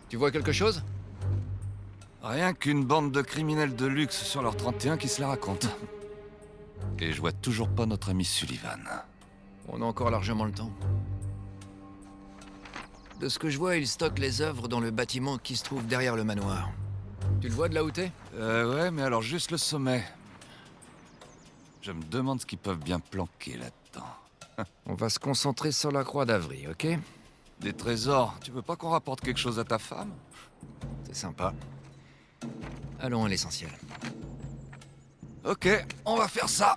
Tu vois quelque chose? Rien qu'une bande de criminels de luxe sur leur 31 qui se la raconte. Et je vois toujours pas notre ami Sullivan. On a encore largement le temps. De ce que je vois, il stocke les œuvres dans le bâtiment qui se trouve derrière le manoir. Tu le vois de là où t'es? Ouais, mais alors juste le sommet. Je me demande ce qu'ils peuvent bien planquer là-dedans. On va se concentrer sur la croix d'Avry, ok? Des trésors, tu veux pas qu'on rapporte quelque chose à ta femme? C'est sympa. Allons à l'essentiel. Ok, on va faire ça.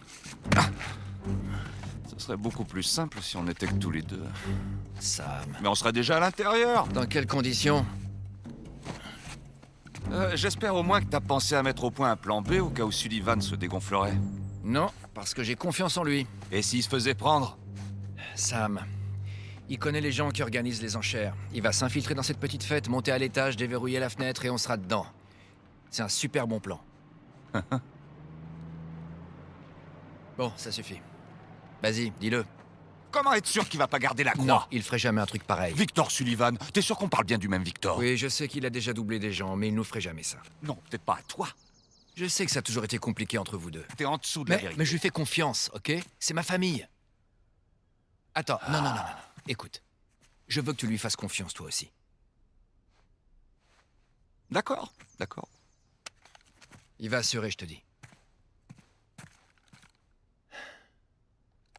Ce serait beaucoup plus simple si on était que tous les deux. Sam. Mais on serait déjà à l'intérieur. Dans quelles conditions? J'espère au moins que t'as pensé à mettre au point un plan B au cas où Sullivan se dégonflerait. Non, parce que j'ai confiance en lui. Et s'il se faisait prendre? Sam. Il connaît les gens qui organisent les enchères. Il va s'infiltrer dans cette petite fête, monter à l'étage, déverrouiller la fenêtre et on sera dedans. C'est un super bon plan. Bon, ça suffit. Vas-y, dis-le. Comment être sûr qu'il va pas garder la croix? Non, il ferait jamais un truc pareil. Victor Sullivan, t'es sûr qu'on parle bien du même Victor? Oui, je sais qu'il a déjà doublé des gens, mais il nous ferait jamais ça. Non, peut-être pas à toi. Je sais que ça a toujours été compliqué entre vous deux. T'es en dessous de la vérité. Mais je lui fais confiance, ok? C'est ma famille. Attends, non. Écoute, je veux que tu lui fasses confiance, toi aussi. D'accord. Il va assurer, je te dis.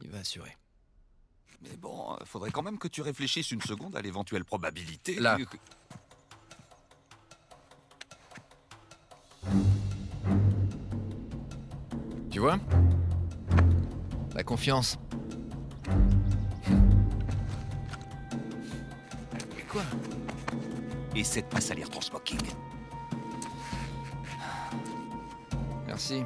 Il va assurer. Mais bon, faudrait quand même que tu réfléchisses une seconde à l'éventuelle probabilité Là. que... Tu vois? La confiance. Mais quoi? Essaie de pas salir ton smoking. Merci.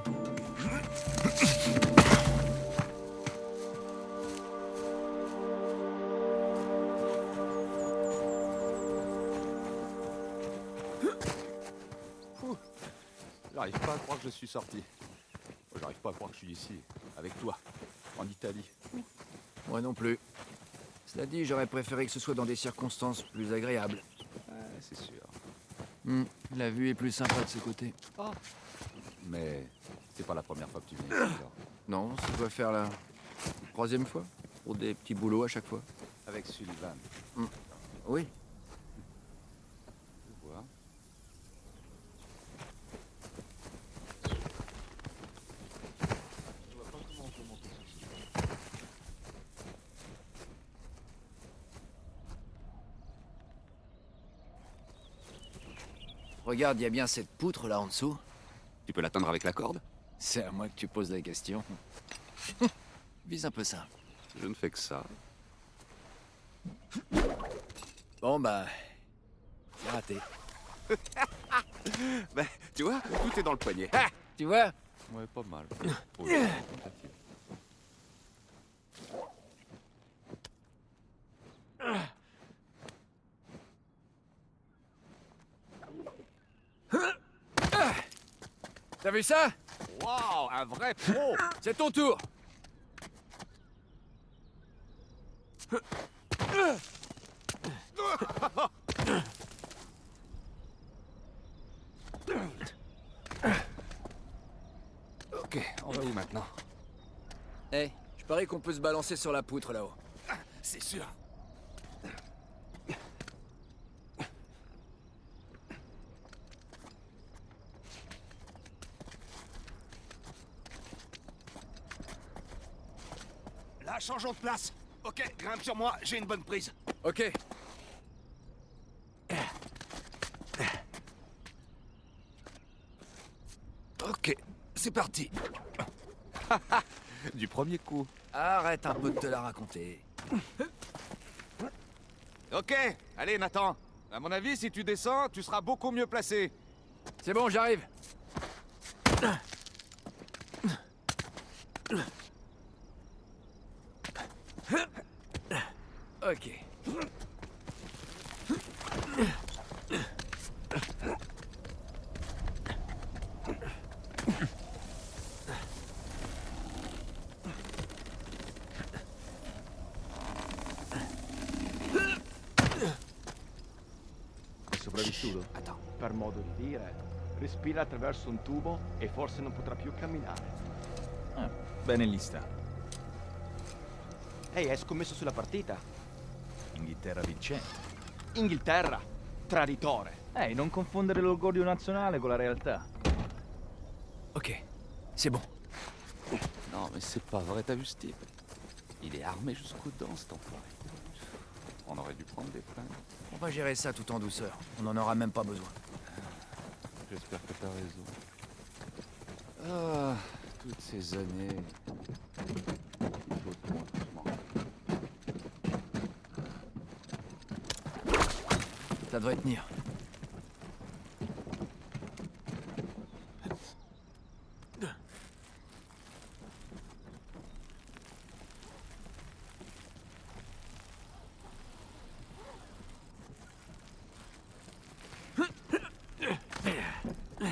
J'arrive pas à croire que je suis sorti. J'arrive pas à croire que je suis ici, avec toi, en Italie. Moi non plus. Cela dit, j'aurais préféré que ce soit dans des circonstances plus agréables. Ouais, c'est sûr. La vue est plus sympa de ce côté. Mais c'est pas la première fois que tu viens ici, alors. Non, ça doit faire la troisième fois. Pour des petits boulots à chaque fois. Avec Sullivan, Oui. je vois. Je vois pas comment on peut monter sur ce... Regarde, il y a bien cette poutre là en dessous. Tu peux l'atteindre avec la corde? C'est à moi que tu poses la question. Vise un peu ça. Je ne fais que ça. Bon bah... c'est raté. Ben, tu vois, tout est dans le poignet. Tu vois? Ouais, pas mal. T'as vu ça? Waouh, un vrai pro! C'est ton tour. Ok, on va où maintenant? Eh, je parie qu'on peut se balancer sur la poutre là-haut. C'est sûr. Là, changeons de place. Ok, grimpe sur moi, j'ai une bonne prise. Ok. Ok, c'est parti. Du premier coup. Arrête un peu de te la raconter. Ok, allez Nathan. À mon avis, si tu descends, tu seras beaucoup mieux placé. C'est bon, j'arrive. Ok. vissuto? Attends. Per modo di dire, respira attraverso un tubo e forse non potrà più camminare. Ah, bene gli sta. Ehi, hai scommesso sulla partita? Inghilterra vincente. Inghilterra, traditore. Ehi, non confondere l'orgoglio nazionale con la realtà. Ok, c'est bon. Non, mais c'est pas vrai, t'as vu ce type? Il est armé jusqu'aux dents, cet enfoiré. On aurait dû prendre des flingues. On va gérer ça tout en douceur. On n'en aura même pas besoin. J'espère que t'as raison. Ah, toutes ces années. Saute-moi doucement. Ça devrait tenir.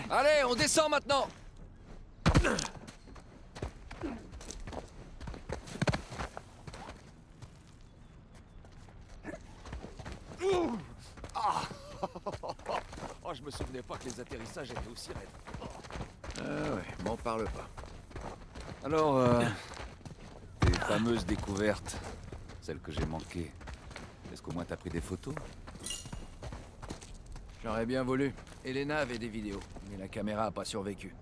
Allez, on descend maintenant! Oh, je me souvenais pas que les atterrissages étaient aussi raides. Ouais, m'en parle pas. Alors, tes fameuses découvertes, celles que j'ai manquées, est-ce qu'au moins t'as pris des photos? J'aurais bien voulu. Elena avait des vidéos, mais la caméra a pas survécu.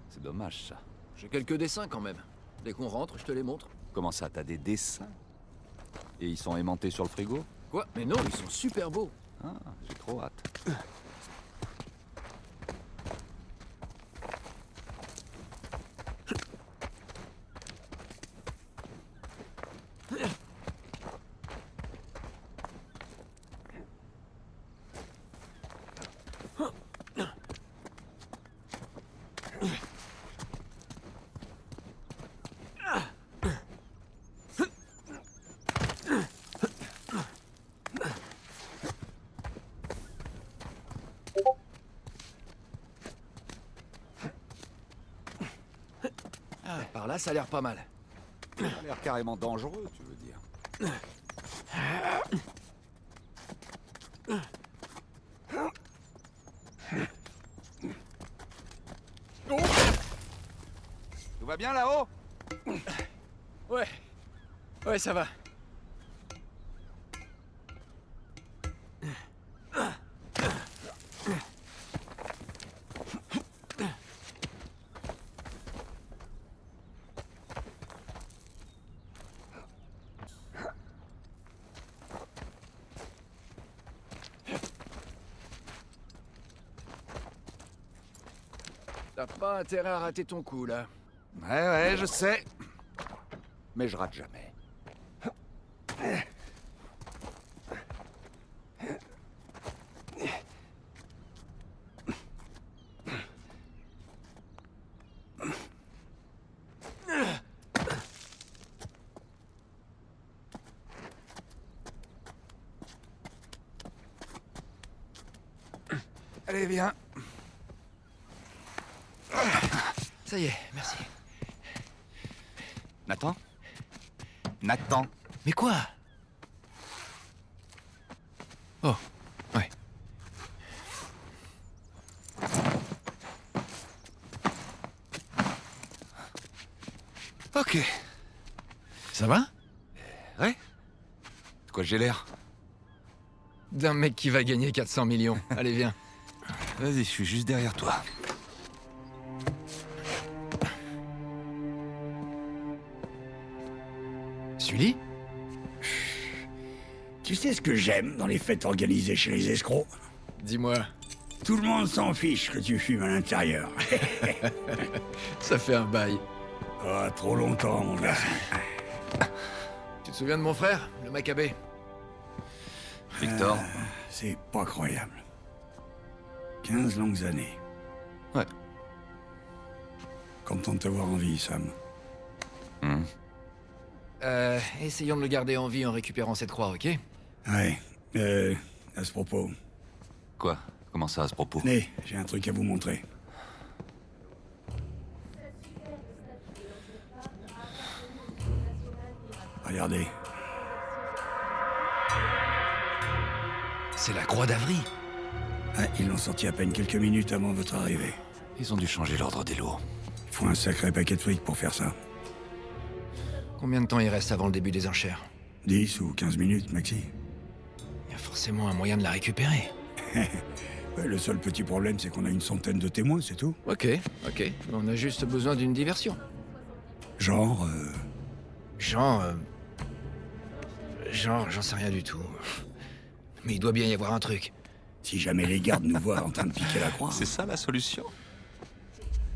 C'est dommage, ça. J'ai quelques dessins quand même. Dès qu'on rentre, je te les montre. Comment ça, t'as des dessins? Et ils sont aimantés sur le frigo? Quoi? Mais non, ils sont super beaux. Ah, j'ai trop hâte. Ah, par là, ça a l'air pas mal. Ça a l'air carrément dangereux, tu veux dire. Tout va bien là-haut? Ouais. Ouais, ça va. T'as pas intérêt à rater ton coup, là. Ouais, je sais. Mais je rate jamais. Allez, viens. Ça y est, merci. Nathan? Nathan? Mais quoi? Oh, ouais. Ok. Ça va? Ouais? De quoi j'ai l'air? D'un mec qui va gagner 400 millions. Allez, viens. Vas-y, je suis juste derrière toi. Sully? Tu sais ce que j'aime dans les fêtes organisées chez les escrocs? Dis-moi, Tout le monde s'en fiche que tu fumes à l'intérieur. ça fait un bail. Ah, trop longtemps, mon garçon. Tu te souviens de mon frère, le Maccabée? Victor? C'est pas croyable. 15 longues années. Ouais. Content de te voir en vie, Sam. Essayons de le garder en vie en récupérant cette croix, ok? Ouais, à ce propos. Quoi? Comment ça, à ce propos? Tenez, j'ai un truc à vous montrer. Regardez. C'est la croix d'Avry. Ouais, ils l'ont sorti à peine quelques minutes avant votre arrivée. Ils ont dû changer l'ordre des lots. Il faut un sacré paquet de fric pour faire ça. Combien de temps il reste avant le début des enchères? 10 ou 15 minutes, maxi. Il y a forcément un moyen de la récupérer. Ouais, le seul petit problème, c'est qu'on a une centaine de témoins, c'est tout. Ok. On a juste besoin d'une diversion. Genre, J'en sais rien du tout. Mais il doit bien y avoir un truc. si jamais les gardes nous voient en train de piquer la croix. C'est ça la solution?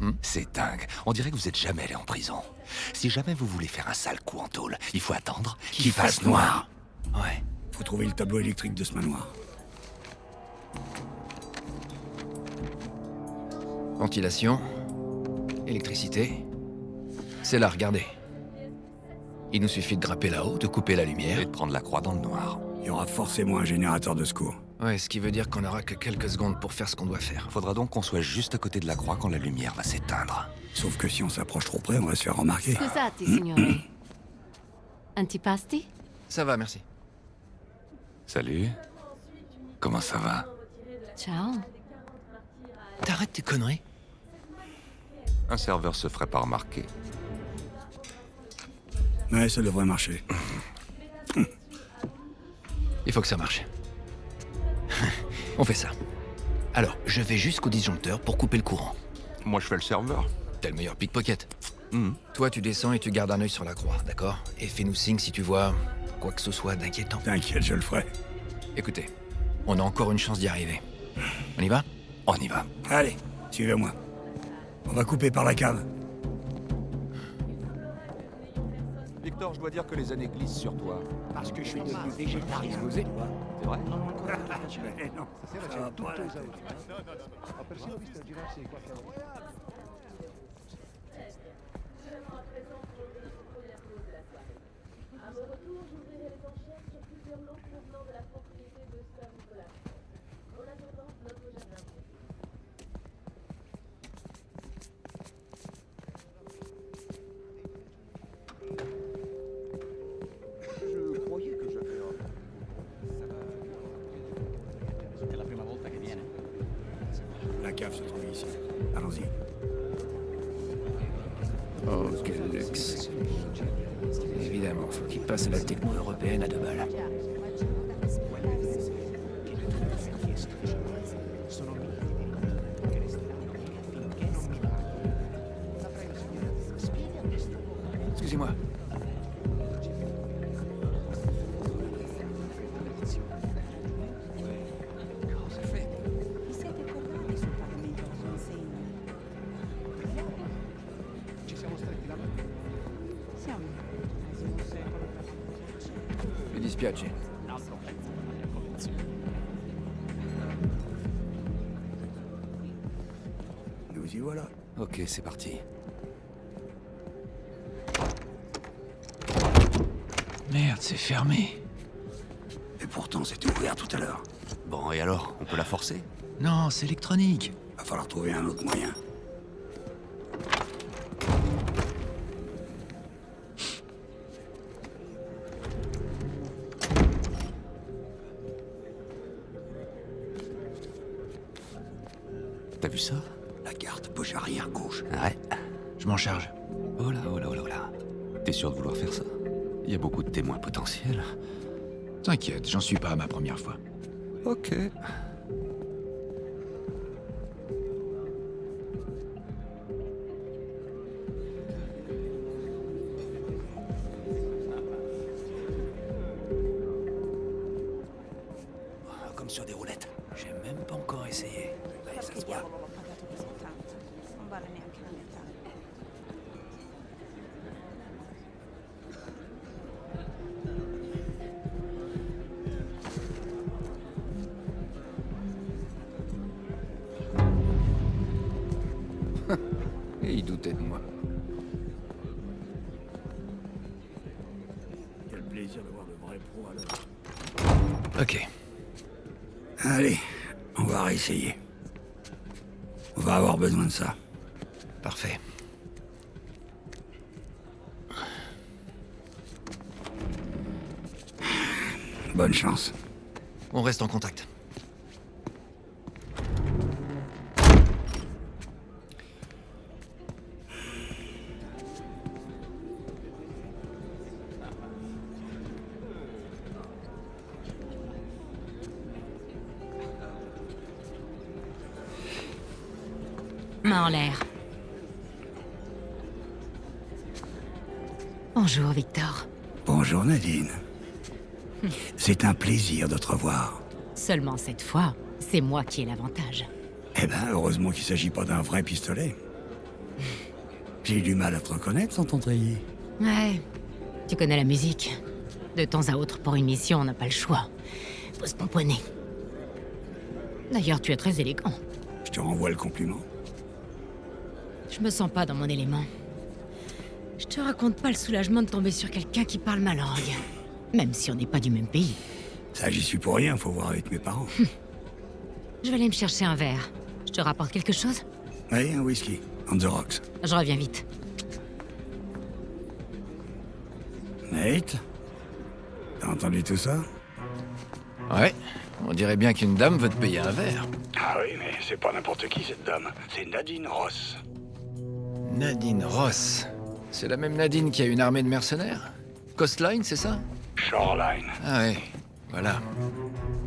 Hmm? C'est dingue. On dirait que vous êtes jamais allé en prison. Si jamais vous voulez faire un sale coup en tôle, il faut attendre qu'il fasse noir. Ouais. Faut trouver le tableau électrique de ce manoir. Ventilation. Électricité. C'est là, regardez. Il nous suffit de grimper là-haut, de couper la lumière. Et de prendre la croix dans le noir. Il y aura forcément un générateur de secours. Ouais, ce qui veut dire qu'on n'aura que quelques secondes pour faire ce qu'on doit faire. Faudra donc qu'on soit juste à côté de la croix quand la lumière va s'éteindre. Sauf que si on s'approche trop près, on va se faire remarquer. Scusate, signore. Antipasti? Ça va, merci. Salut. Comment ça va? Ciao. T'arrêtes tes conneries? Un serveur se ferait pas remarquer. Ouais, ça devrait marcher. Il faut que ça marche. On fait ça. Alors, je vais jusqu'au disjoncteur pour couper le courant. Moi, je fais le serveur. T'es le meilleur pickpocket. Mhm. Toi, tu descends et tu gardes un œil sur la croix, d'accord? Et fais-nous signe si tu vois quoi que ce soit d'inquiétant. T'inquiète, je le ferai. Écoutez, on a encore une chance d'y arriver. On y va? On y va. Allez, suivez-moi. On va couper par la cave. Victor, je dois dire que les années glissent sur toi. Parce que je suis devenu végétarien. C'est vrai? Eh non, ça va pas, la tête. Ho persino visto girarsi qualche volta. Je croyais que j'avais È la prima volta che viene? La cave se trouve ici. Allons-y. Oh, quel luxe. Évidemment, faut qu'il passe à la techno européenne à 2 balles. Excusez-moi. Vi siete accordati sul pagamento di consegna? ci siamo stretti la mano. Siamo nel XIX secolo della fantasia. Mi dispiace. Un altro pezzo della mia collezione. Nous y voilà. Ok, c'est parti. Merde, c'est fermé. Et pourtant, c'était ouvert tout à l'heure. Bon, et alors? On peut la forcer? Non, c'est électronique. Va falloir trouver un autre moyen. T'as vu ça? La garde, poche arrière gauche. Ouais. Je m'en charge. Oh là, oh là, oh là, oh là. T'es sûr de vouloir faire ça? Il y a beaucoup de témoins potentiels. T'inquiète, j'en suis pas à ma première fois. Ok. Comme sur des roulettes. J'ai même pas encore essayé. Allez, ça se Perché voit. diavolo l'ho pagato così tanto? Non vale neanche la metà. Et il doutait de moi. Quel plaisir de voir le vrai pro à l'œuvre. Ok. Allez, on va réessayer. On va avoir besoin de ça. Parfait. Bonne chance. On reste en contact. mains en l'air. Bonjour, Victor. Bonjour Nadine. C'est un plaisir de te revoir. Seulement cette fois, c'est moi qui ai l'avantage. Eh ben, heureusement qu'il s'agit pas d'un vrai pistolet. J'ai eu du mal à te reconnaître sans ton treillis. Ouais, tu connais la musique. De temps à autre, pour une mission, on n'a pas le choix. Faut se pomponner. D'ailleurs, tu es très élégant. Je te renvoie le compliment. Je me sens pas dans mon élément. Je te raconte pas le soulagement de tomber sur quelqu'un qui parle ma langue. Même si on n'est pas du même pays. Ça, j'y suis pour rien, faut voir avec mes parents. Je vais aller me chercher un verre. Je te rapporte quelque chose? Oui, un whisky. On the rocks. Je reviens vite. Nate? T'as entendu tout ça? Ouais, on dirait bien qu'une dame veut te payer un verre. Ah oui, mais c'est pas n'importe qui, cette dame. C'est Nadine Ross. Nadine Ross. C'est la même Nadine qui a une armée de mercenaires? Coastline, c'est ça? Shoreline. Ah ouais, voilà.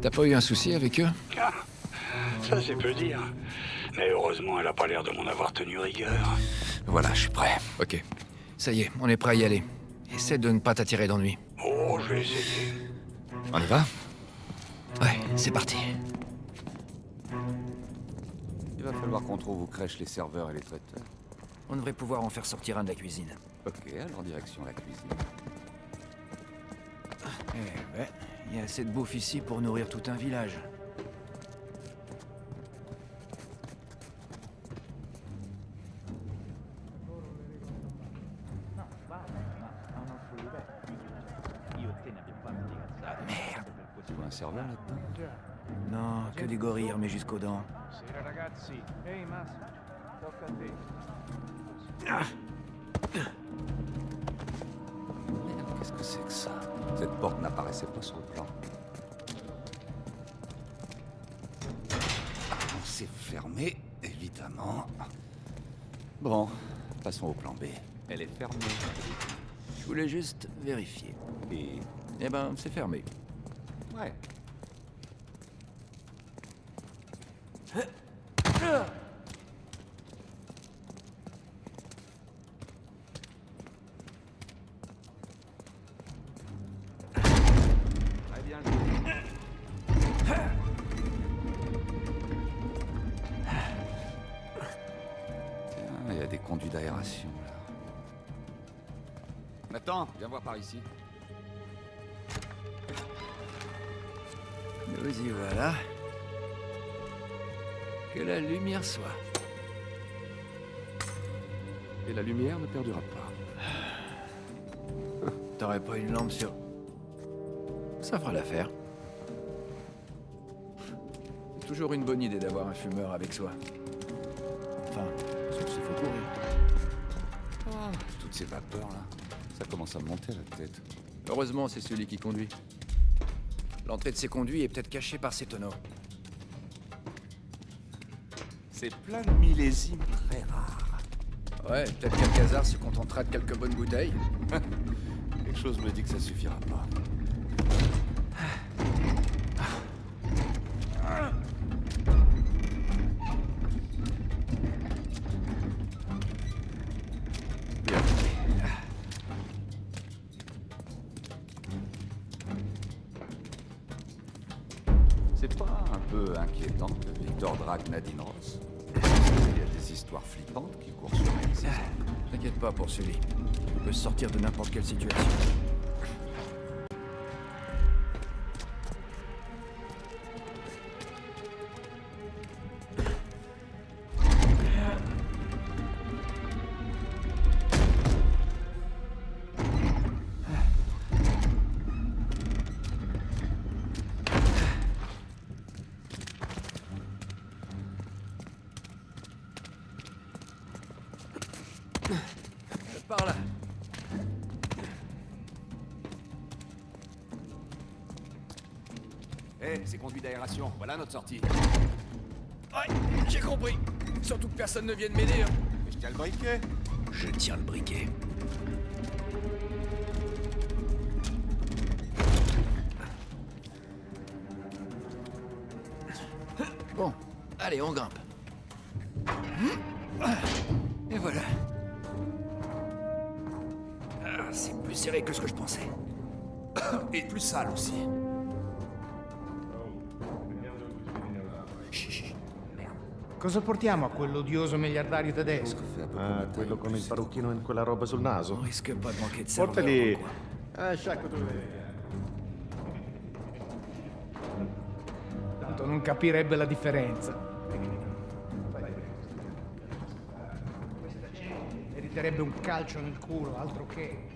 T'as pas eu un souci avec eux? Ah, ça c'est peu dire. Mais heureusement, elle a pas l'air de m'en avoir tenu rigueur. Voilà, je suis prêt. Ok. Ça y est, on est prêt à y aller. Essaie de ne pas t'attirer d'ennui. Oh, je vais essayer. On y va? Ouais, c'est parti. Il va falloir qu'on trouve où crèchent les serveurs et les traiteurs. On devrait pouvoir en faire sortir un de la cuisine. Ok, alors direction la cuisine. Eh ouais, il y a assez de bouffe ici pour nourrir tout un village. Merde. Tu vois un serveur là-dedans? Non, que des gorilles armés jusqu'aux dents. Sera ragazzi. Ehi Massimo, tocca a te. Merde, qu'est-ce que c'est que ça? Cette porte n'apparaissait pas sur le plan. C'est fermé, évidemment. Bon, passons au plan B. Elle est fermée. Je voulais juste vérifier. Et... Eh ben, c'est fermé. ouais. Hai bien joué. Tiens, il y a des conduits d'aération, là. Nathan, viens voir par ici. Nous y voilà. Que la lumière soit. Et la lumière ne perdura pas. T'aurais pas une lampe sur... Ça fera l'affaire. C'est toujours une bonne idée d'avoir un fumeur avec soi. Enfin, sauf s'il faut courir. Toutes ces vapeurs, là, ça commence à me monter à la tête. Heureusement, c'est celui qui conduit. L'entrée de ces conduits est peut-être cachée par ces tonneaux. C'est plein de millésimes très rares. Ouais, peut-être qu'Alcazar se contentera de quelques bonnes bouteilles. Quelque chose me dit que ça suffira pas. Bien. C'est pas un peu inquiétant que Victor drague Nadine Ross? Il y a des histoires flippantes qui courent sur elle, c'est ça? T'inquiète pas pour celui. Il peut sortir de n'importe quelle situation. Par là. Hé, c'est conduit d'aération, voilà notre sortie. Ouais, j'ai compris. Surtout que personne ne vienne m'aider. Hein. Mais je tiens le briquet. Je tiens le briquet. Bon, allez, on grimpe. Et voilà. Ah, c'est plus serré que ce que je pensais. Et plus sale aussi. Cosa portiamo a quell'odioso miliardario tedesco? Ah, quello con il parrucchino e quella roba sul naso? On risque pas de manquer de serveur. Portali. dans le coin. Sciacquo tu. Tanto non capirebbe la differenza. Meriterebbe un calcio nel culo, altro che.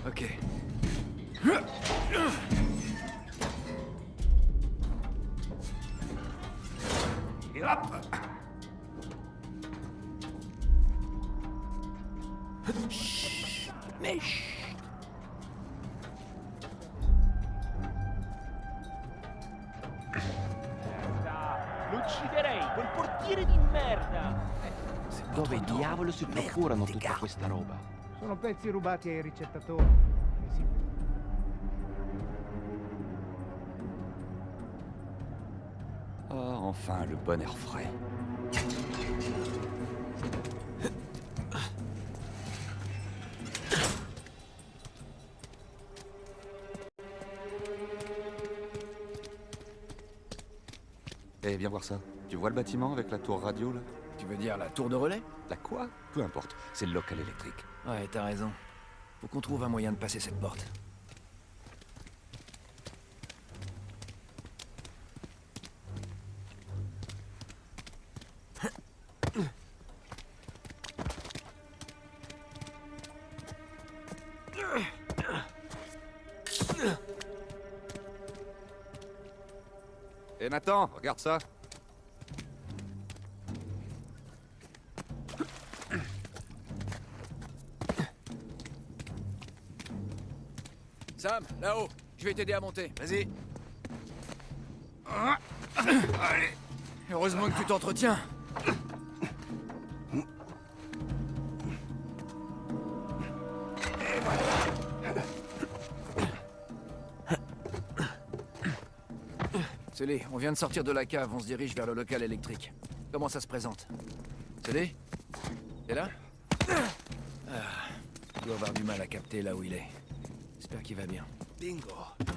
Ok. Lo ucciderei, quel portiere di merda! Dove diavolo si procurano tutta questa roba? Sono pezzi rubati ai ricettatori. E si- Oh, enfin, le bon air frais. Eh, viens voir ça. Tu vois le bâtiment avec la tour radio, là? Tu veux dire la tour de relais? La quoi? Peu importe, c'est le local électrique. Ouais, t'as raison. Faut qu'on trouve un moyen de passer cette porte. Eh Nathan, regarde ça. Sam, là-haut, je vais t'aider à monter. Vas-y. Allez. Heureusement que tu t'entretiens. Sully, on vient de sortir de la cave, on se dirige vers le local électrique. Comment ça se présente? Sully? T'es là? Il doit avoir du mal à capter là où il est. J'espère qu'il va bien. Bingo.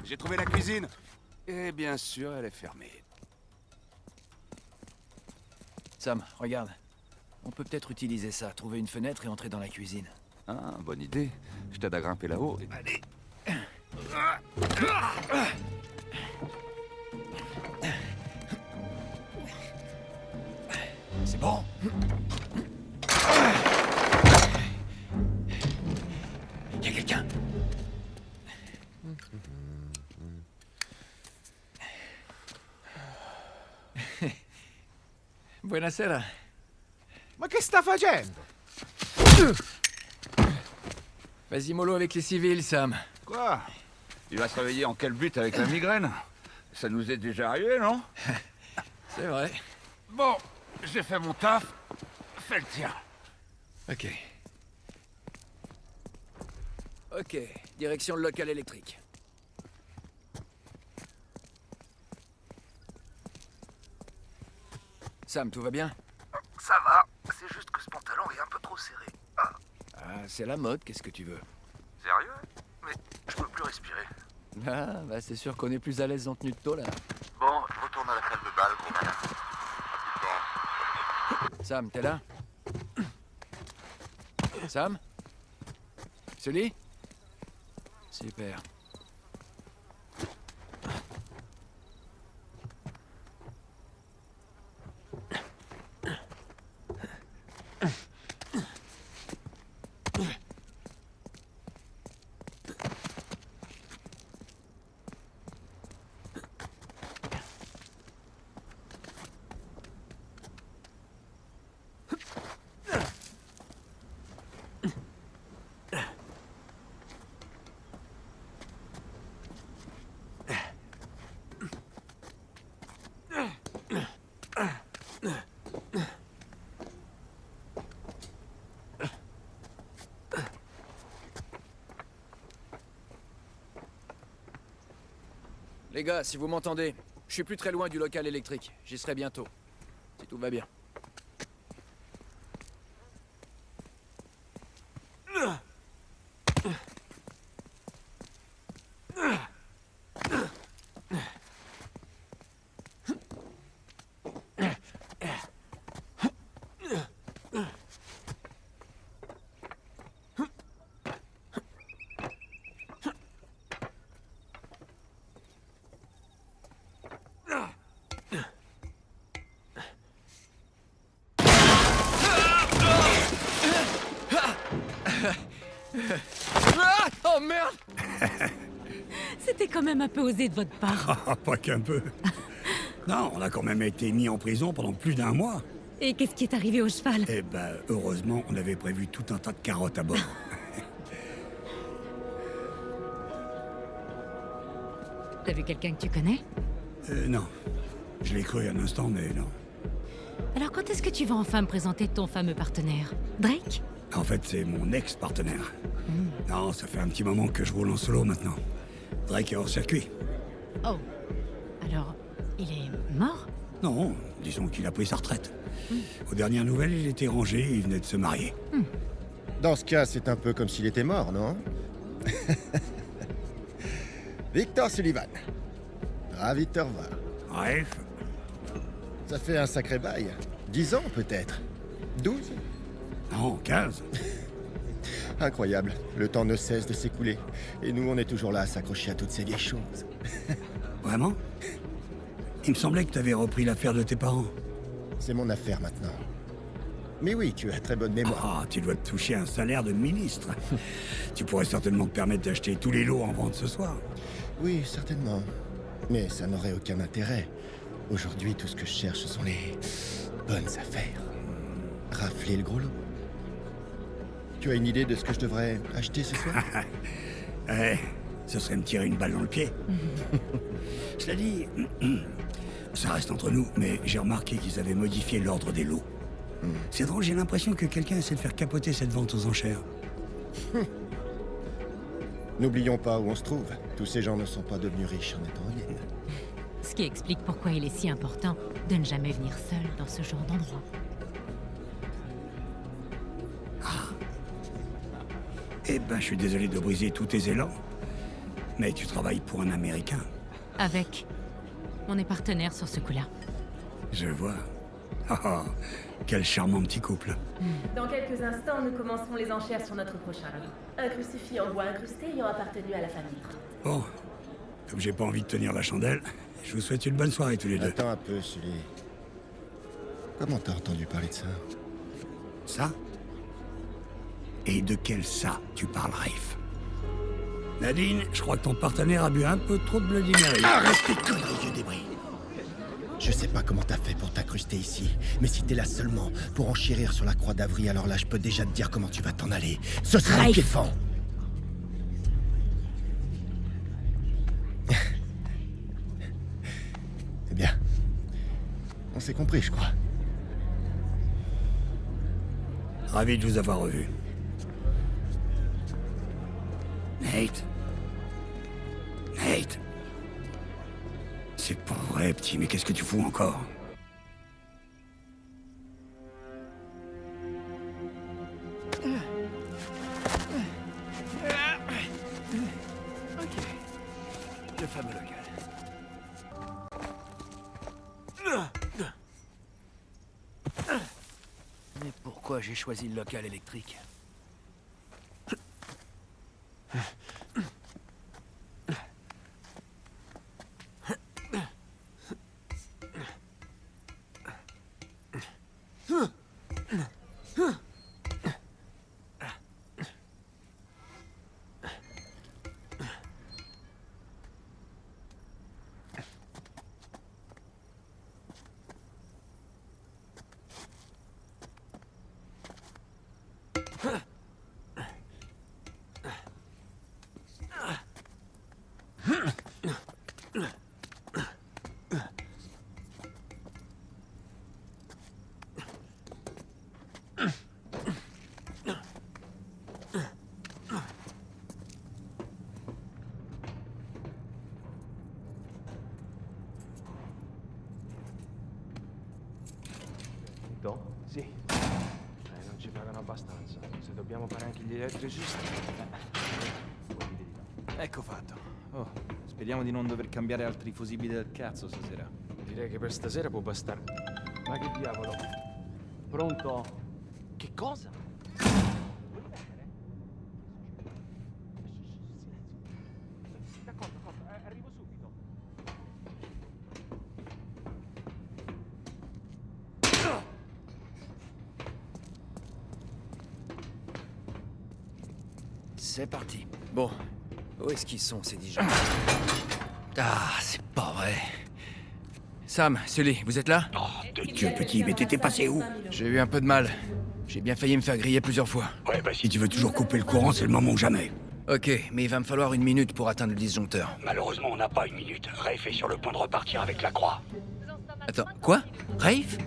J'ai trouvé la cuisine. Et bien sûr, elle est fermée. Sam, regarde. On peut peut-être utiliser ça, trouver une fenêtre et entrer dans la cuisine. Ah, bonne idée. Je t'aide à grimper là-haut. Allez. C'est bon? Il y a quelqu'un. Buonasera. Ma che sta facendo? Vas-y mollo avec les civils, Sam. Quoi? Il va se réveiller en quel but avec la migraine? Ça nous est déjà arrivé, non? C'est vrai. Bon, j'ai fait mon taf. Fais le tien. Ok. Ok, direction le local électrique. Sam, tout va bien? Ça va, c'est juste que ce pantalon est un peu trop serré. Ah, Ah, c'est la mode, qu'est-ce que tu veux? sérieux? Mais je peux plus respirer. Ah, bah c'est sûr qu'on est plus à l'aise en tenue de tôle, là. Bon, je retourne à la salle de bal, gros malin. À plus tard. Sam, t'es là? Sam? Sully? Super. Les gars, si vous m'entendez, je suis plus très loin du local électrique. J'y serai bientôt. Si tout va bien. Ah! Oh merde! C'était quand même un peu osé de votre part. Ah, pas qu'un peu. Non, on a quand même été mis en prison pendant plus d'1 mois. Et qu'est-ce qui est arrivé au cheval? Eh ben, heureusement, on avait prévu tout un tas de carottes à bord. T'as vu quelqu'un que tu connais? Non. Je l'ai cru un instant, mais non. Alors quand est-ce que tu vas enfin me présenter ton fameux partenaire? Drake? En fait, c'est mon ex-partenaire. Non, ça fait un petit moment que je roule en solo maintenant. Drake est hors circuit. Oh. Alors, il est mort? Non, disons qu'il a pris sa retraite. Aux dernières nouvelles, il était rangé et il venait de se marier. Dans ce cas, c'est un peu comme s'il était mort, non? Victor Sullivan. Ravi de te revoir. Bref. Ça fait un sacré bail. 10 ans, peut-être. 12? Non, 15. Incroyable. Le temps ne cesse de s'écouler. Et nous, on est toujours là à s'accrocher à toutes ces vieilles choses. Vraiment? Il me semblait que tu avais repris l'affaire de tes parents. C'est mon affaire maintenant. Mais oui, tu as très bonne mémoire. Ah, tu dois te toucher un salaire de ministre. Tu pourrais certainement te permettre d'acheter tous les lots en vente ce soir. Oui, certainement. Mais ça n'aurait aucun intérêt. Aujourd'hui, tout ce que je cherche, ce sont les bonnes affaires. Rafler le gros lot. Tu as une idée de ce que je devrais acheter ce soir? Ce serait me tirer une balle dans le pied. Cela dit, ça reste entre nous, mais j'ai remarqué qu'ils avaient modifié l'ordre des lots. C'est drôle, j'ai l'impression que quelqu'un essaie de faire capoter cette vente aux enchères. N'oublions pas où on se trouve. Tous ces gens ne sont pas devenus riches en étant honnêtes. Ce qui explique pourquoi il est si important de ne jamais venir seul dans ce genre d'endroit. Eh ben, je suis désolé de briser tous tes élans. Mais tu travailles pour un Américain. Avec. On est partenaires sur ce coup-là. Je vois. Oh, quel charmant petit couple. Dans quelques instants, nous commencerons les enchères sur notre prochain lot. Un crucifix en bois incrusté ayant appartenu à la famille Pratt. Bon, comme j'ai pas envie de tenir la chandelle, je vous souhaite une bonne soirée tous les deux. Attends un peu, Sully. Comment t'as entendu parler de ça? Ça? Et de quel ça tu parles, Rafe? Nadine, je crois que ton partenaire a bu un peu trop de Bloody Mary. Arrête tes conneries, vieux débris! Je sais pas comment t'as fait pour t'incruster ici, mais si t'es là seulement pour enchérir sur la croix d'Avry, alors là, je peux déjà te dire comment tu vas t'en aller. Ce sera un kiffant! Eh bien, on s'est compris, je crois. Ravi de vous avoir revu. Nate? Nate? C'est pas vrai, petit, mais qu'est-ce que tu fous encore? Ok. Le fameux local. Mais pourquoi j'ai choisi le local électrique? abbastanza. Se dobbiamo fare anche gli elettricisti... vuol dire di no. Ecco fatto. Oh, speriamo di non dover cambiare altri fusibili del cazzo stasera. Direi che per stasera può bastare. Ma che diavolo? Pronto? Che cosa? Vuoi ripetere? Silenzio. D'accordo, arrivo subito. C'est parti. Bon, où est-ce qu'ils sont, ces 10 gens? Ah, c'est pas vrai. Sam, Sully, vous êtes là? De Dieu petit, mais t'étais passé où? J'ai eu un peu de mal. J'ai bien failli me faire griller plusieurs fois. Ouais, bah si tu veux toujours couper le courant, c'est le moment ou jamais. Ok, mais il va me falloir 1 minute pour atteindre le disjoncteur. Malheureusement, on n'a pas 1 minute. Rafe est sur le point de repartir avec la croix. Attends, quoi? Rafe?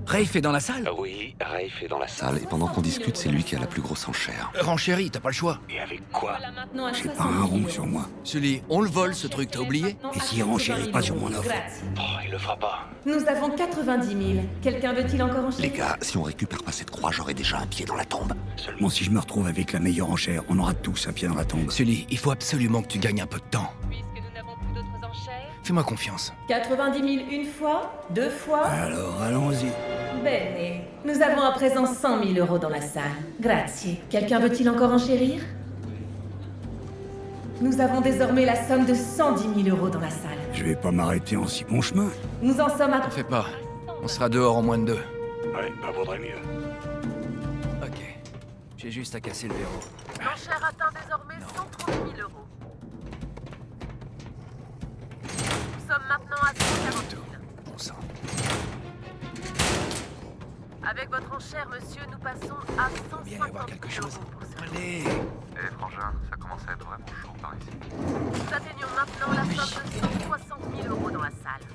Rafe est dans la salle? Oui, Rafe est dans la salle, et pendant qu'on discute, c'est lui qui a la plus grosse enchère. Renchéri, t'as pas le choix. Et avec quoi? Maintenant, J'ai pas un rond sur moi. Sully, on le vole ce truc, t'as oublié? Et s'il renchérit pas sur mon offre? Oh, il le fera pas. Nous avons 90 000. Quelqu'un veut-il encore Les enchérir? gars, si on récupère pas cette croix, j'aurai déjà un pied dans la tombe. Seulement si je me retrouve avec la meilleure enchère, on aura tous un pied dans la tombe. Sully, il faut absolument que tu gagnes un peu de temps. Puisque nous n'avons plus d'autres enchères. Fais-moi confiance. 90 000 une fois, 2 fois. Alors, allons-y. Bene. Nous avons à présent 100 000 euros dans la salle. Grazie. Quelqu'un veut-il encore enchérir? Nous avons désormais la somme de 110 000 euros dans la salle. Je vais pas m'arrêter en si bon chemin. Nous en sommes à... T'en fais pas. On sera dehors en moins de 2. Ouais, bah vaudrait mieux. Ok. J'ai juste à casser le verrou. L'enchère atteint désormais 130 000 euros. Nous sommes maintenant à 140 000. Bon sang. Avec votre enchère, monsieur, nous passons à 150 Bien y avoir quelque 000 chose. euros pour ce. Allez. Eh frangin, ça commence à être vraiment chaud par ici. Nous atteignons maintenant la somme de 160 000 euros dans la salle.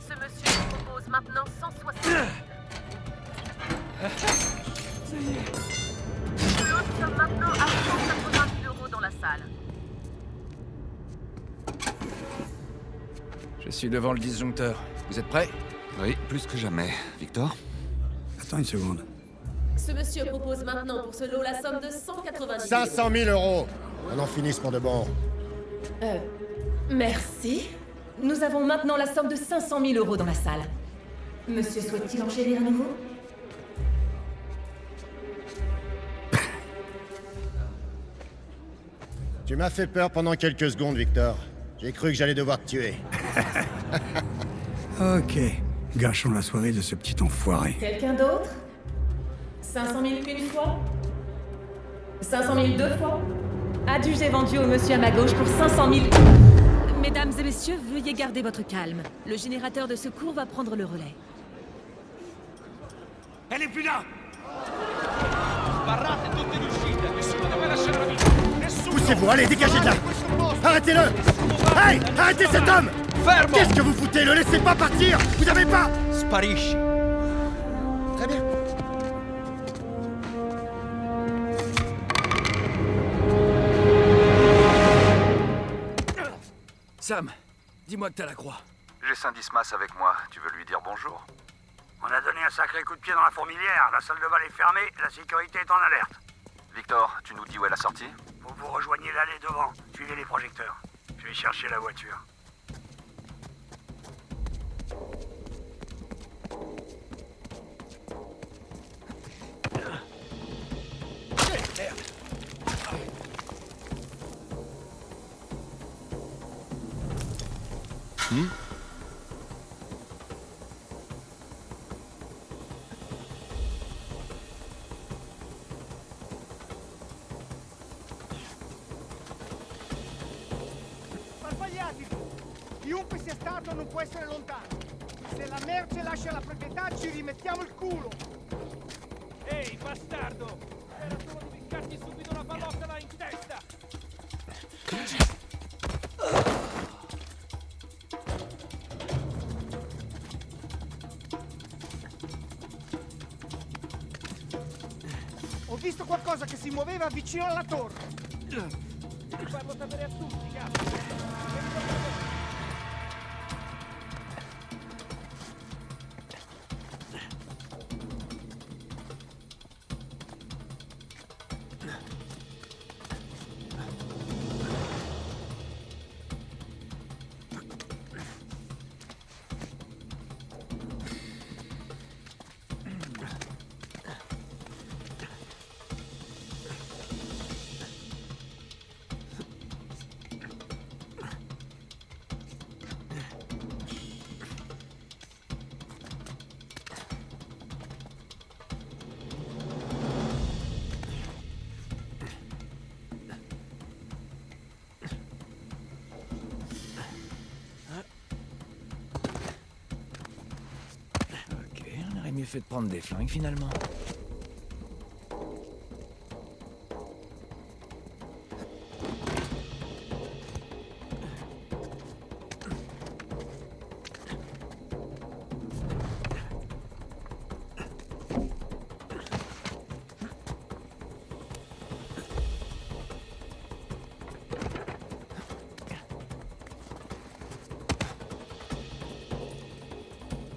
Ce monsieur nous propose maintenant 160 000. Ça y est. Nous sommes maintenant à 180 000 euros dans la salle. Je suis devant le disjoncteur. Vous êtes prêts? Oui, plus que jamais. Victor? Attends une seconde. Ce monsieur propose maintenant pour ce lot la somme de 180 000 500 000 euros. On en finisse pour de bon. Merci. Nous avons maintenant la somme de 500 000 euros dans la salle. Monsieur souhaite-t-il enchérir à nouveau? Tu m'as fait peur pendant quelques secondes, Victor. J'ai cru que j'allais devoir te tuer. Ok. Gâchons la soirée de ce petit enfoiré. Quelqu'un d'autre? 500 000 une fois? 500 000 deux fois? Adjugé vendu au monsieur à ma gauche pour 500 000... Mesdames et messieurs, veuillez garder votre calme. Le générateur de secours va prendre le relais. Elle est plus là! Sbarrate tutte le uscite, nessuno deve lasciare la vita. Nessuno! Poussez-vous, allez, dégagez de là. Arrêtez-le. Hey, arrêtez cet homme. Fermo! Qu'est-ce que vous foutez? Le laissez pas partir. Vous avez pas... Sparisci! Très bien. Sam, dis-moi que t'as la croix. J'ai Saint-Dismas avec moi, tu veux lui dire bonjour? On a donné un sacré coup de pied dans la fourmilière. La salle de bal est fermée, la sécurité est en alerte. Victor, tu nous dis où est la sortie? Faut que vous rejoigniez l'allée devant. Suivez les projecteurs. Je vais chercher la voiture. Ma sbagliati! Chiunque sia stato non può essere lontano. Se la merce lascia la proprietà ci rimettiamo il culo! Ehi, bastardo! Era solo di piccarti subito una pallottola in testa! Ho visto qualcosa che si muoveva vicino alla torre! Devi farlo sapere a tutti, cazzo! fait de prendre des flingues finalement?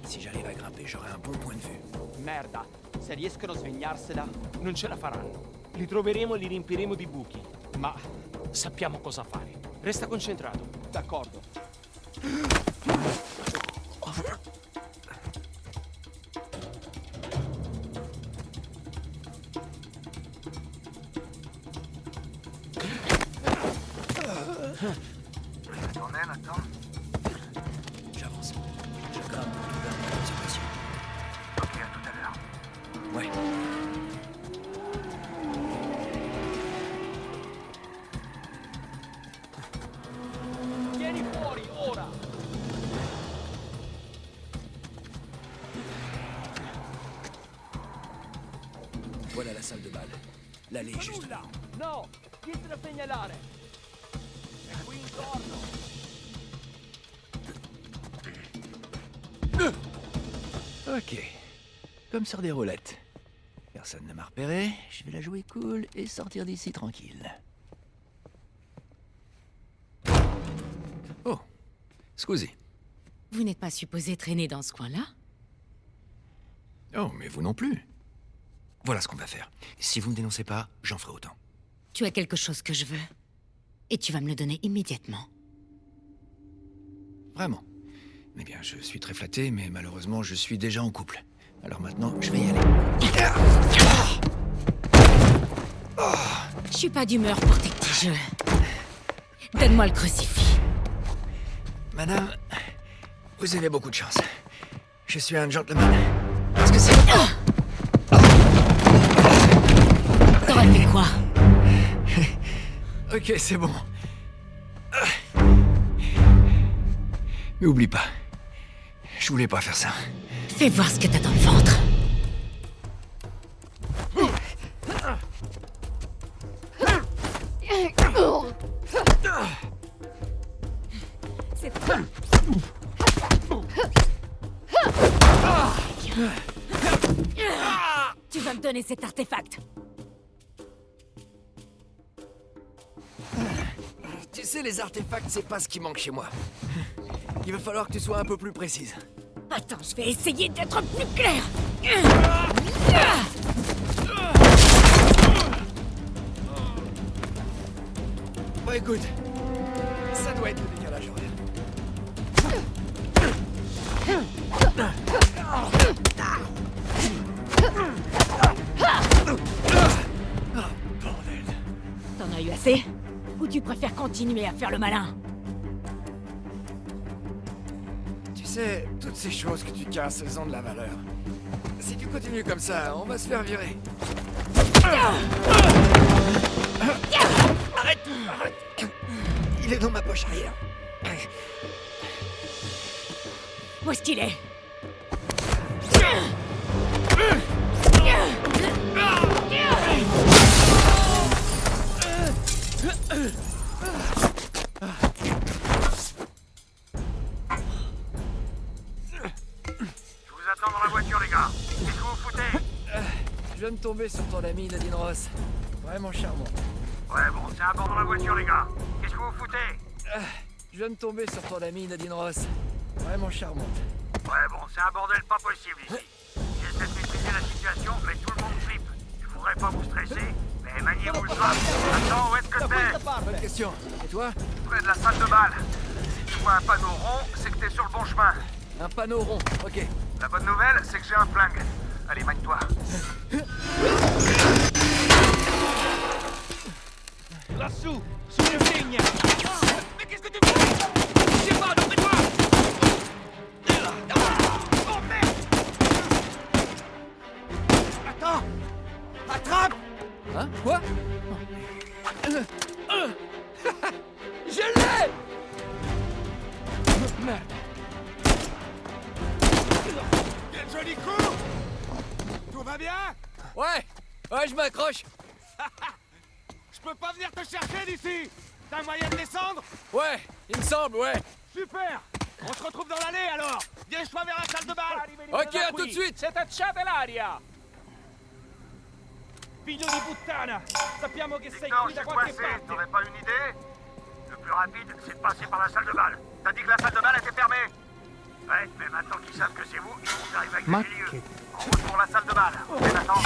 Si j'arrive à grimper, j'aurai un bon point de vue. Merda, se riescono a svegliarsela, non ce la faranno. Li troveremo e li riempiremo di buchi. Ma sappiamo cosa fare. Resta concentrato. D'accordo. T'en es, Nathan? J'avance. Je grimpe pour trouver un point d'observation. Ok, à tout à l'heure. Ouais. Vieni fuori, ora! Voilà la salle de bal. L'allée est juste là. No! Niente da segnalare! È qui intorno! Ok. Comme sur des roulettes. Personne ne m'a repéré, je vais la jouer cool et sortir d'ici tranquille. Oh. Scusi. Vous n'êtes pas supposé traîner dans ce coin-là? Oh, mais vous non plus. Voilà ce qu'on va faire. Si vous me dénoncez pas, j'en ferai autant. Tu as quelque chose que je veux. Et tu vas me le donner immédiatement. Vraiment. Eh bien, je suis très flatté, mais malheureusement, je suis déjà en couple. Alors maintenant, je vais y aller. Je suis pas d'humeur pour tes petits jeux. Donne-moi le crucifix. Madame, vous avez beaucoup de chance. Je suis un gentleman. Est-ce que c'est... T'aurais fait quoi? Ok, c'est bon. Mais oublie pas. Je voulais pas faire ça. Fais voir ce que t'as dans le ventre. C'est toi. Tu vas me donner cet artefact. Tu sais, les artefacts, c'est pas ce qui manque chez moi. Il va falloir que tu sois un peu plus précise. Attends, je vais essayer d'être plus clair. Bon, écoute, ça doit être le décalage horaire. Bordel. T'en as eu assez? Ou tu préfères continuer à faire le malin? Tu sais, toutes ces choses que tu casses, elles ont de la valeur. Si tu continues comme ça, on va se faire virer. Arrête! Arrête! Il est dans ma poche arrière. Où est-ce qu'il est? Je vous attends dans la voiture, les gars. Qu'est-ce que vous foutez? Je viens de tomber sur ton ami Nadine Ross. Vraiment charmant. Ouais, bon, c'est à bord dans la voiture, les gars. Qu'est-ce que vous foutez? Je viens de tomber sur ton ami Nadine Ross. Vraiment charmante. Ouais, bon, c'est un bordel pas possible ici. J'essaie de maîtriser la situation, mais tout le monde flippe. Je voudrais pas vous stresser, mais maniez-vous le drap. Attends, où est-ce que t'es? Bonne question. Et toi? Près de la salle de bal. Si tu vois un panneau rond, c'est que t'es sur le bon chemin. Un panneau rond, ok. La bonne nouvelle, c'est que j'ai un flingue. Allez, magne-toi. Lassù, sulle vigne! Mais qu'est-ce que tu fais? Je sais pas, non, mais toi! Oh merde! Attends! Attrape! Hein? Quoi? Je l'ai! Merde. Quel joli coup! Tout va bien? Ouais, je m'accroche. Je peux pas venir te chercher d'ici. T'as un moyen de descendre? Ouais, il me semble, ouais. Super. On se retrouve dans l'allée alors. Dirige-toi vers la salle de bal. Ok, à tout de suite. Setacciate l'aria! Figlio di puttana! Sappiamo che sei Non, qui je da suis qualche coincé. parte! T'aurais pas une idée? Le plus rapide, c'est de passer par la salle de bal. T'as dit que la salle de bal était fermée? Ouais, mais maintenant qu'ils savent que c'est vous, ils vont arriver avec des milieux. En route pour la salle de bal. Et maintenant?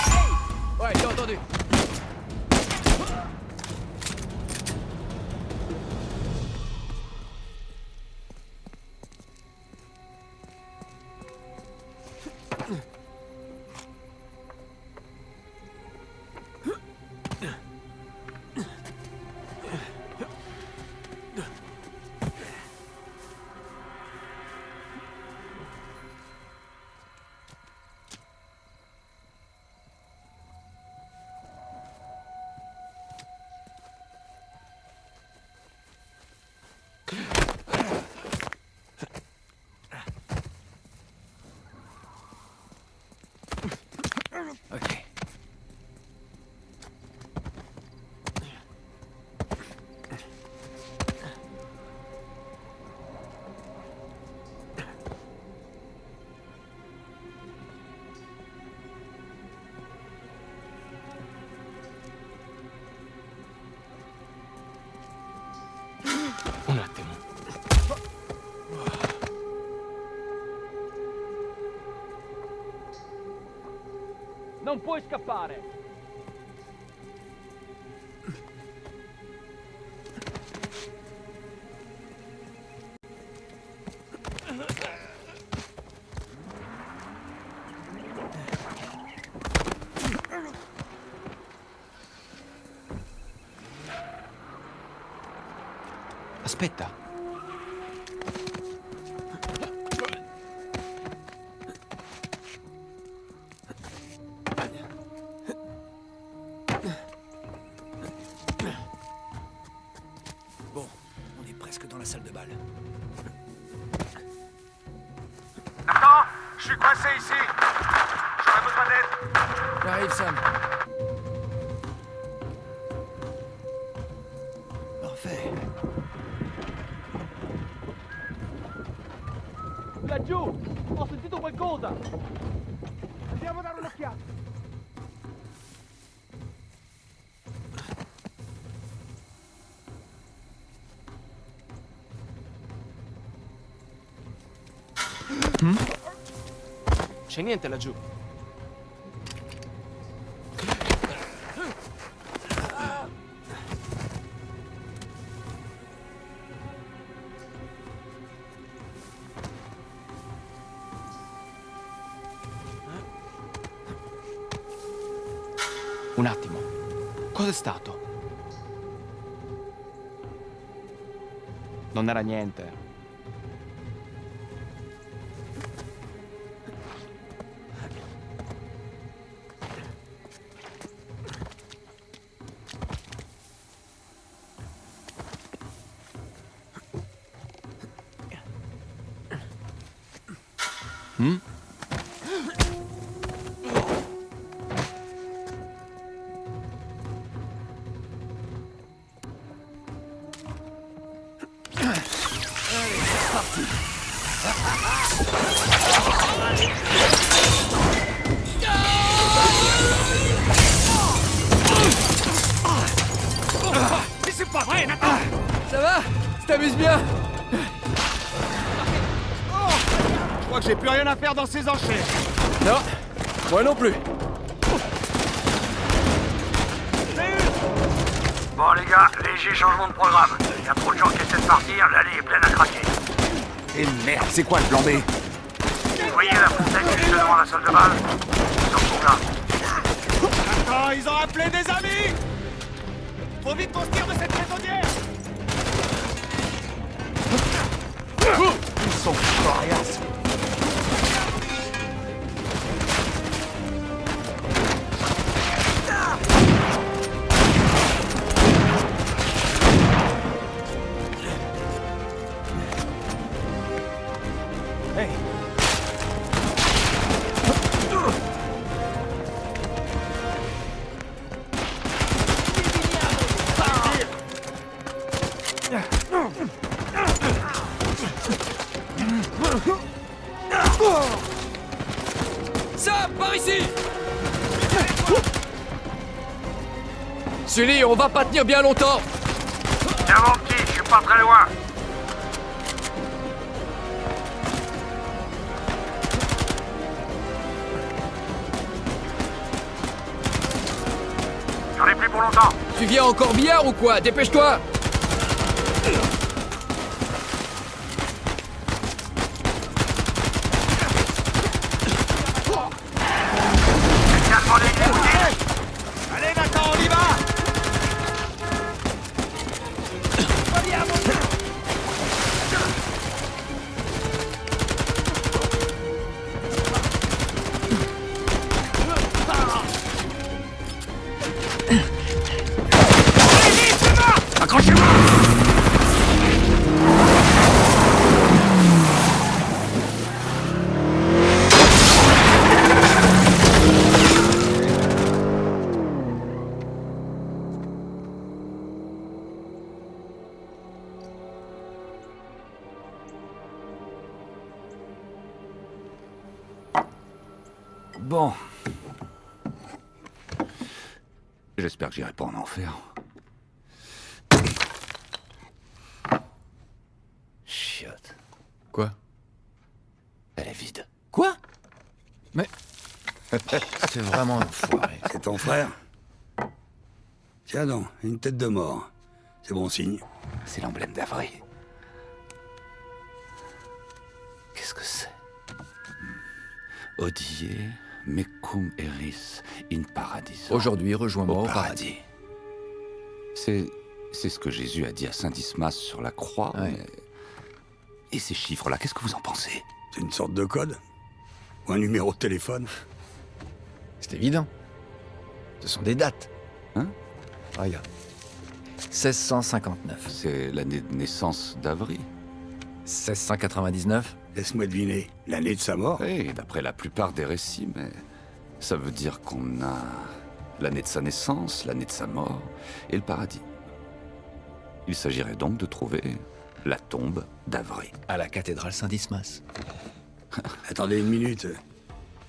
Ouais, j'ai entendu. Ok. Un attimo. Non puoi scappare! Aspetta. Bon, on est presque dans la salle de bal. Attends, je suis coincé ici. J'aurais besoin d'aide. J'arrive, Sam. Parfait. Laggiù! Ho sentito qualcosa! Andiamo a dare un'occhiata. C'è niente laggiù. Un attimo. Cos'è stato? Non era niente. Mais c'est pas vrai, Nathan. Ça va? Tu t'amuses bien? Je crois que j'ai plus rien à faire dans ces enchères. Non, moi non plus. Bon les gars, léger changement de programme. Il y a trop de gens qui essaient de partir, l'allée est pleine à craquer. Et merde, c'est quoi le plan B? Vous voyez la fontaine juste devant la salle de bal? Ils se retrouvent là. Attends, ils ont appelé des amis. Faut vite qu'on se tire de cette prisonnière. Ils sont coriaces. Hey. Sully, on va pas tenir bien longtemps. Tiens mon petit, je suis pas très loin. J'en ai plus pour longtemps. Tu viens en corbillard ou quoi? Dépêche-toi. Allez, maintenant, on y va. Bon. J'espère que j'irai pas en enfer. Chiotte. Quoi? Elle est vide. Quoi? Mais... C'est vraiment un enfoiré. C'est ton frère? Tiens donc, une tête de mort. C'est bon signe. C'est l'emblème d'Avry. Qu'est-ce que c'est? Odie, mecum eris in paradiso. Aujourd'hui, rejoins-moi au paradis. C'est ce que Jésus a dit à Saint Dismas sur la croix. Ouais. Mais... Et ces chiffres-là, qu'est-ce que vous en pensez? C'est une sorte de code? Ou un numéro de téléphone? C'est évident. Ce sont des dates. Hein? Regarde. 1659. C'est l'année de naissance d'Avry. 1699. Laisse-moi deviner. L'année de sa mort? Oui, d'après la plupart des récits, mais ça veut dire qu'on a l'année de sa naissance, l'année de sa mort et le paradis. Il s'agirait donc de trouver la tombe d'Avry. À la cathédrale Saint-Dismas. Attendez une minute.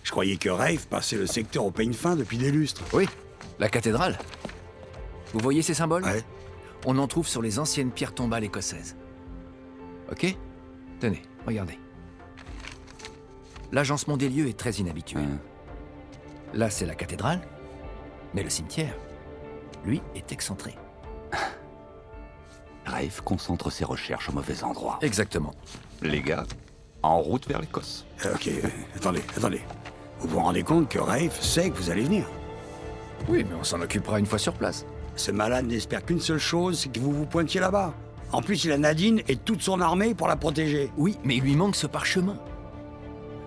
Je croyais que Rafe passait le secteur au peigne fin depuis des lustres. Oui, la cathédrale. Vous voyez ces symboles? Ouais. On en trouve sur les anciennes pierres tombales écossaises. Ok? Tenez, regardez. L'agencement des lieux est très inhabituel. Là, c'est la cathédrale, mais le cimetière, lui, est excentré. Rafe concentre ses recherches au mauvais endroit. Exactement. Les gars, en route vers l'Écosse. Ok, attendez. Vous vous rendez compte que Rafe sait que vous allez venir? Oui, mais on s'en occupera une fois sur place. Ce malade n'espère qu'une seule chose, c'est que vous vous pointiez là-bas. En plus, il a Nadine et toute son armée pour la protéger. Oui, mais il lui manque ce parchemin.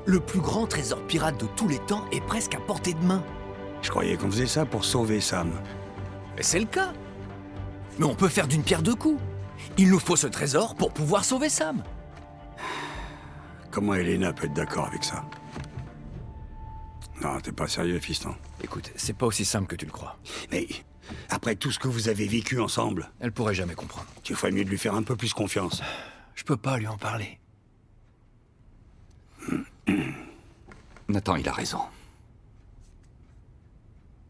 Le plus grand trésor pirate de tous les temps est presque à portée de main. Je croyais qu'on faisait ça pour sauver Sam. Mais c'est le cas. Mais on peut faire d'une pierre deux coups. Il nous faut ce trésor pour pouvoir sauver Sam. Comment Elena peut être d'accord avec ça? Non, t'es pas sérieux, fiston. Écoute, c'est pas aussi simple que tu le crois. Mais après tout ce que vous avez vécu ensemble... Elle pourrait jamais comprendre. Tu ferais mieux de lui faire un peu plus confiance. Je peux pas lui en parler. Nathan, il a raison.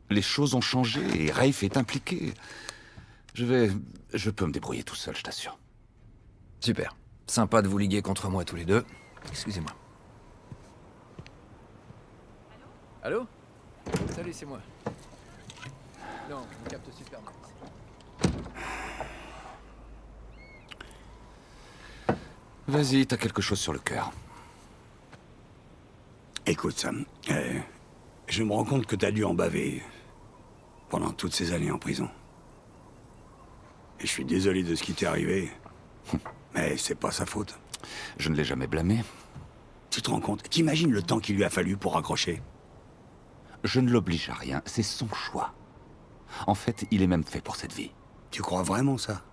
Les choses ont changé et Rafe est impliqué. Je peux me débrouiller tout seul, je t'assure. Super. Sympa de vous liguer contre moi tous les deux. Excusez-moi. Allô? Salut, c'est moi. Non, on capte super bien. Vas-y, t'as quelque chose sur le cœur. Écoute, Sam, je me rends compte que t'as dû en baver pendant toutes ces années en prison. Et je suis désolé de ce qui t'est arrivé, mais c'est pas sa faute. Je ne l'ai jamais blâmé. Tu te rends compte? T'imagines le temps qu'il lui a fallu pour raccrocher? Je ne l'oblige à rien, c'est son choix. En fait, il est même fait pour cette vie. Tu crois vraiment ça?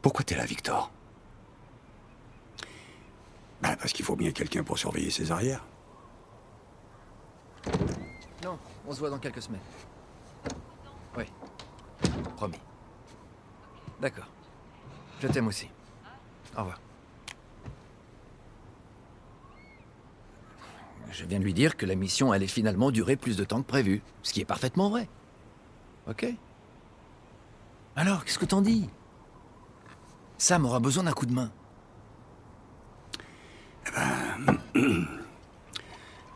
Pourquoi t'es là, Victor? Bah, parce qu'il faut bien quelqu'un pour surveiller ses arrières. Non, on se voit dans quelques semaines. Oui. Promis. D'accord. Je t'aime aussi. Au revoir. Je viens de lui dire que la mission allait finalement durer plus de temps que prévu. Ce qui est parfaitement vrai. Ok? Alors, qu'est-ce que t'en dis? Sam aura besoin d'un coup de main.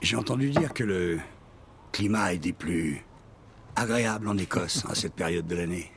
J'ai entendu dire que le climat est des plus agréables en Écosse à cette période de l'année.